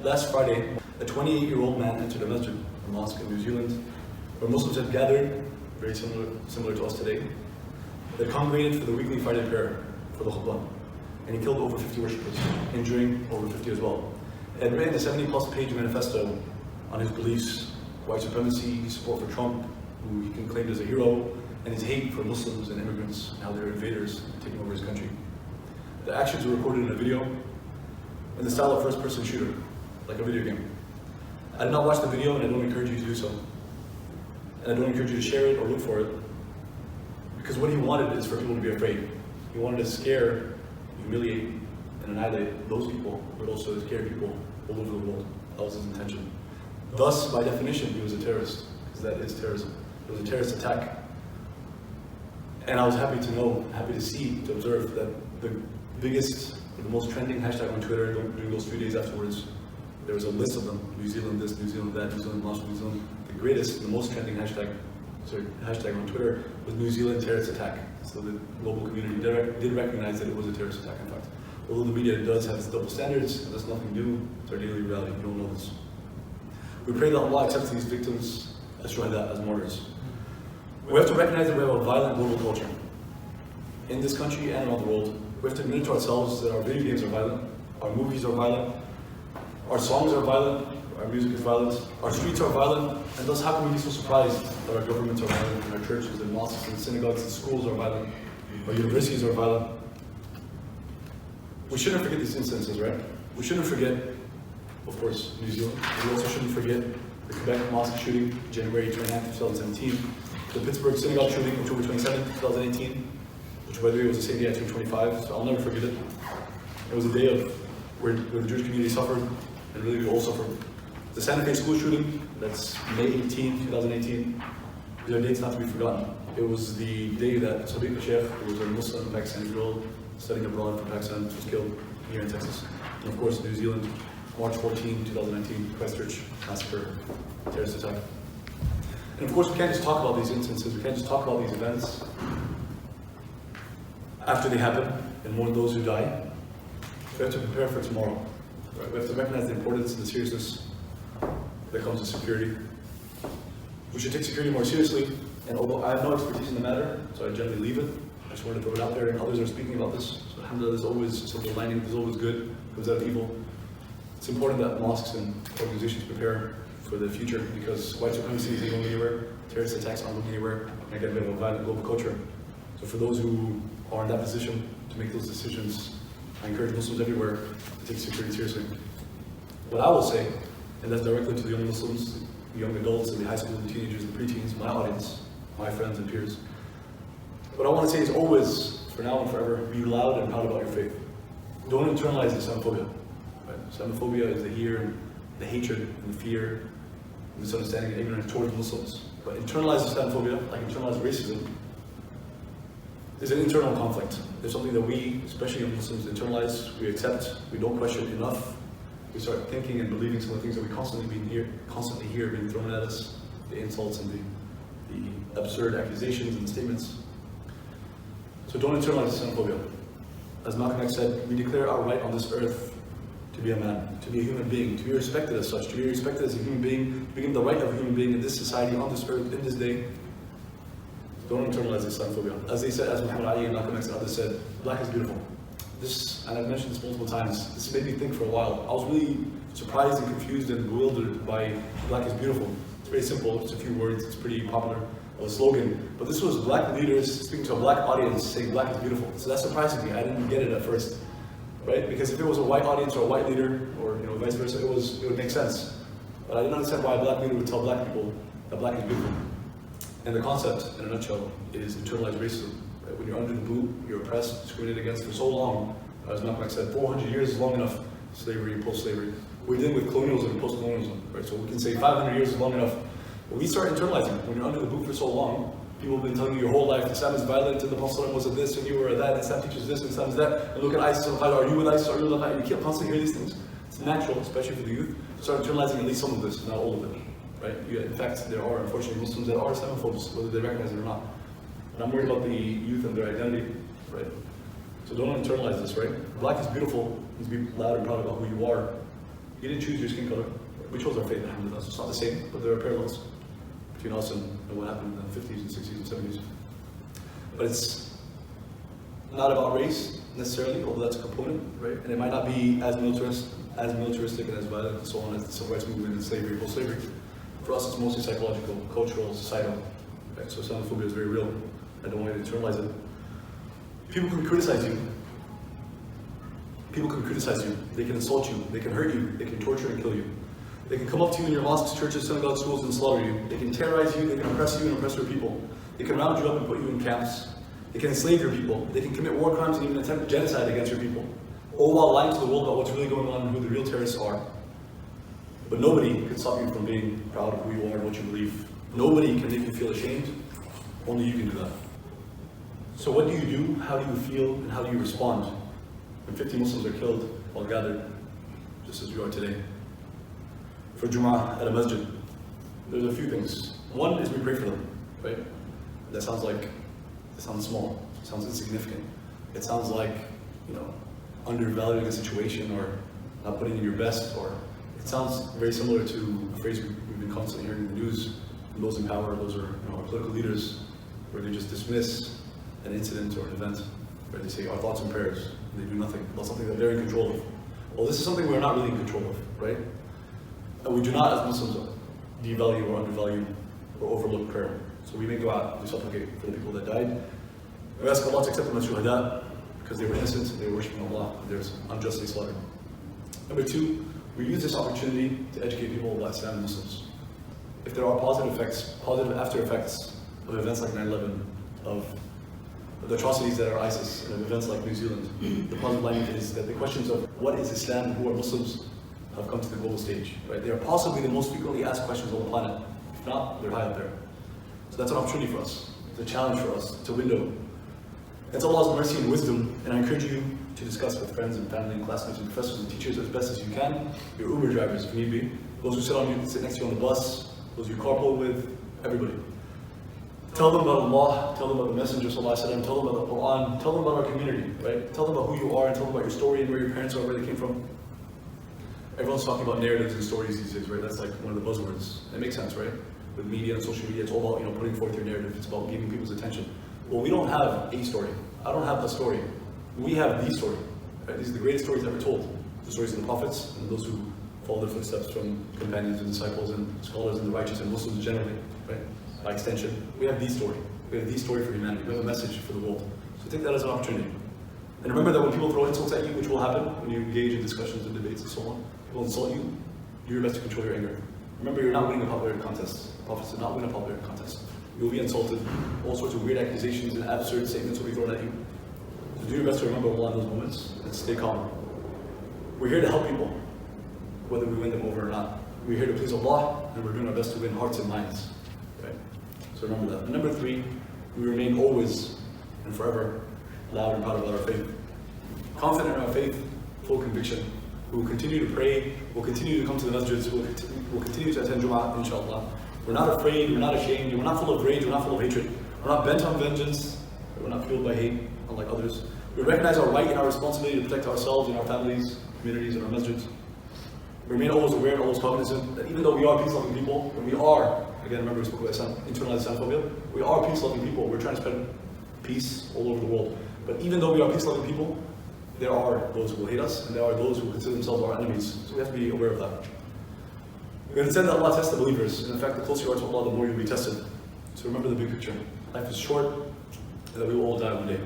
Last Friday, a 28-year-old man entered a masjid, a mosque in New Zealand, where Muslims had gathered, very similar to us today. They congregated for the weekly Friday prayer for the Khutbah, and he killed over 50 worshippers, injuring over 50 as well. He had written a 70-plus page manifesto on his beliefs, white supremacy, his support for Trump, who he can claim as a hero, and his hate for Muslims and immigrants and how they're invaders taking over his country. The actions were recorded in a video in the style of first-person shooter, like a video game. I did not watch the video, and I don't encourage you to do so. And I don't encourage you to share it or look for it, because what he wanted is for people to be afraid. He wanted to scare, humiliate, and annihilate those people, but also to scare people all over the world. That was his intention. Thus, by definition, he was a terrorist, because that is terrorism. It was a terrorist attack. And I was happy to know, happy to see, to observe that the biggest, the most trending hashtag on Twitter during those 3 days afterwards, there was a list of them: New Zealand this, New Zealand that, New Zealand lost, New Zealand. The greatest, the most trending hashtag on Twitter was New Zealand terrorist attack. So the global community did recognize that it was a terrorist attack, in fact. Although the media does have its double standards, and that's nothing new, it's our daily reality, you don't know this. We pray that Allah accepts these victims as shuhada, as martyrs. We have to recognize that we have a violent global culture. In this country and around the world, we have to admit to ourselves that our video games are violent, our movies are violent, our songs are violent, our music is violent, our streets are violent, and thus how can we be so surprised that our governments are violent, and our churches and mosques and synagogues and schools are violent, our universities are violent? We shouldn't forget these instances, right? We shouldn't forget, of course, New Zealand. We also shouldn't forget the Quebec mosque shooting, January 29, 2017, the Pittsburgh synagogue shooting, October 27, 2018, which by the way was the same day I turned 25, so I'll never forget it. It was a day of where the Jewish community suffered, and really we all suffered. The Santa Fe school shooting, that's May 18, 2018, these are dates not to be forgotten. It was the day that Sadiq Sheikh, who was a Muslim Pakistani girl studying abroad from Pakistan, was killed here in Texas. And of course, New Zealand, March 14, 2019, Christchurch massacre, terrorist attack. And of course, we can't just talk about these instances, we can't just talk about these events after they happen and mourn those who die. We have to prepare for tomorrow. Right? We have to recognize the importance and the seriousness that comes with security. We should take security more seriously, and although I have no expertise in the matter, so I generally leave it, I just wanted to throw it out there, and others are speaking about this. So alhamdulillah, there's always silver lining, there's always good, comes out of evil. It's important that mosques and organizations prepare for the future, because white supremacy isn't going anywhere, terrorist attacks aren't going anywhere, and again, we have a violent global culture. So for those who are in that position to make those decisions, I encourage Muslims everywhere to take security seriously. What I will say, and that's directly to the young Muslims, the young adults, and the high school and teenagers and preteens, my audience, my friends and peers. What I want to say is always, for now and forever, be loud and proud about your faith. Don't internalize Islamophobia. Right? Islamophobia is the hatred and the fear, and misunderstanding and ignorance towards Muslims. But internalized Islamophobia, like internalized racism, is an internal conflict. There's something that we, especially young Muslims, internalize, we accept, we don't question enough. We start thinking and believing some of the things that we constantly hear being thrown at us, the insults and the absurd accusations and statements. So don't internalize Islamophobia. As Malcolm X said, we declare our right on this earth to be a man, to be a human being, to be respected as such, to be respected as a human being, to be given the right of a human being in this society, on this earth, in this day. Don't internalize Islamophobia. As they said, as Muhammad Ali and Malcolm X and others said, black is beautiful. This, and I've mentioned this multiple times, this made me think for a while. I was really surprised and confused and bewildered by black is beautiful. It's very simple, just a few words, it's pretty popular, a slogan. But this was black leaders speaking to a black audience saying black is beautiful. So that surprised me, I didn't get it at first. Right? Because if it was a white audience or a white leader, or vice versa, it would make sense. But I didn't understand why a black leader would tell black people that black is beautiful. And the concept, in a nutshell, is internalized racism. Right? When you're under the boot, you're oppressed, discriminated against for so long. As Malcolm X said, 400 years is long enough. Slavery, post-slavery. We're dealing with colonialism and post-colonialism. Right? So we can say 500 years is long enough. But we start internalizing. When you're under the boot for so long, people have been telling you your whole life, Islam is violent, and the Prophet was a this, and you were a that, and Islam teaches this, and Islam is that. And look at ISIS, and are you with ISIS, are you with Al-Qaeda? You can't constantly hear these things. It's natural, especially for the youth, to start internalizing at least some of this, not all of it. Right? In fact, there are unfortunately Muslims that are Islamophobes, whether they recognize it or not. And I'm worried about the youth and their identity, right? So don't internalize this, right? Black is beautiful, means be loud and proud about who you are. You didn't choose your skin color. We chose our faith, alhamdulillah. So it's not the same, but there are parallels between us and what happened in the 50s and 60s and 70s. But it's not about race necessarily, although that's a component, right? And it might not be as militaristic and as violent and so on as the civil rights movement and slavery, post-slavery. For us, it's mostly psychological, cultural, societal. Right? So Islamophobia is very real. I don't want you to internalize it. People can criticize you. People can criticize you. They can insult you. They can hurt you. They can torture and kill you. They can come up to you in your mosques, churches, synagogues, schools, and slaughter you. They can terrorize you. They can oppress you and oppress your people. They can round you up and put you in camps. They can enslave your people. They can commit war crimes and even attempt genocide against your people. All while lying to the world about what's really going on and who the real terrorists are. But nobody can stop you from being proud of who you are and what you believe. Nobody can make you feel ashamed. Only you can do that. So what do you do? How do you feel? And how do you respond when 50 Muslims are killed while gathered, just as you are today, for Jum'ah at a masjid? There's a few things. One is we pray for them, right? That sounds small. It sounds insignificant. It sounds like, undervaluing a situation or not putting in your best, or it sounds very similar to a phrase we've been constantly hearing in the news from those in power. Those are our political leaders, where they just dismiss an incident or an event, where they say our thoughts and prayers, and they do nothing about something that they're in control of. Well, this is something we're not really in control of, right? And we do not, as Muslims, devalue or undervalue or overlook prayer. So we make dua, we supplicate for the people that died. We ask Allah to accept them as shuhada, because they were innocent, they were worshipping Allah, and they're unjustly slaughtered. Number two, we use this opportunity to educate people about Islam and Muslims. If there are positive after effects of events like 9/11, of the atrocities that are ISIS, and of events like New Zealand, the positive line is that the questions of what is Islam and who are Muslims have come to the global stage. Right? They are possibly the most frequently asked questions on the planet. If not, they're high up there. So that's an opportunity for us. It's a challenge for us. It's a window. It's Allah's mercy and wisdom, and I encourage you to discuss with friends and family and classmates and professors and teachers as best as you can. Your Uber drivers, if need be. Those who sit next to you on the bus, those you carpool with, everybody. Tell them about Allah, tell them about the Messenger, tell them about the Quran, tell them about our community, right? Tell them about who you are and tell them about your story and where your parents are, where they came from. Everyone's talking about narratives and stories these days, right? That's like one of the buzzwords. It makes sense, right? With media and social media, it's all about putting forth your narrative. It's about giving people's attention. Well, we don't have a story. I don't have a story. We have the story. Right? These are the greatest stories ever told. The stories of the prophets and those who follow their footsteps from companions and disciples and scholars and the righteous and Muslims generally, right? By extension, we have the story. We have the story for humanity. We have a message for the world. So take that as an opportunity. And remember that when people throw insults at you, which will happen when you engage in discussions and debates and so on, people insult you, do your best to control your anger. Remember, you're not winning a popularity contest. The prophets did not win a popularity contest. You'll be insulted. All sorts of weird accusations and absurd statements will be thrown at you. So do your best to remember Allah in those moments and stay calm. We're here to help people, whether we win them over or not. We're here to please Allah, and we're doing our best to win hearts and minds. Right? So remember that. And number three, we remain always and forever loud and proud about our faith. Confident in our faith, full conviction. We will continue to pray, we'll continue to come to the masjids, we'll continue to attend Jum'ah, inshallah. We're not afraid, we're not ashamed, we're not full of rage, we're not full of hatred. We're not bent on vengeance, we're not fueled by hate, unlike others. We recognize our right and our responsibility to protect ourselves and our families, communities, and our masjids. We remain always aware and always cognizant that even though we are peace-loving people, and we are, again remember we spoke about internalized Islamophobia, we are peace-loving people, we're trying to spread peace all over the world. But even though we are peace-loving people, there are those who will hate us, and there are those who consider themselves our enemies. So we have to be aware of that. We're going to send that Allah tests the believers, and in fact, the closer you are to Allah, the more you'll be tested. So remember the big picture. Life is short, and that we will all die one day.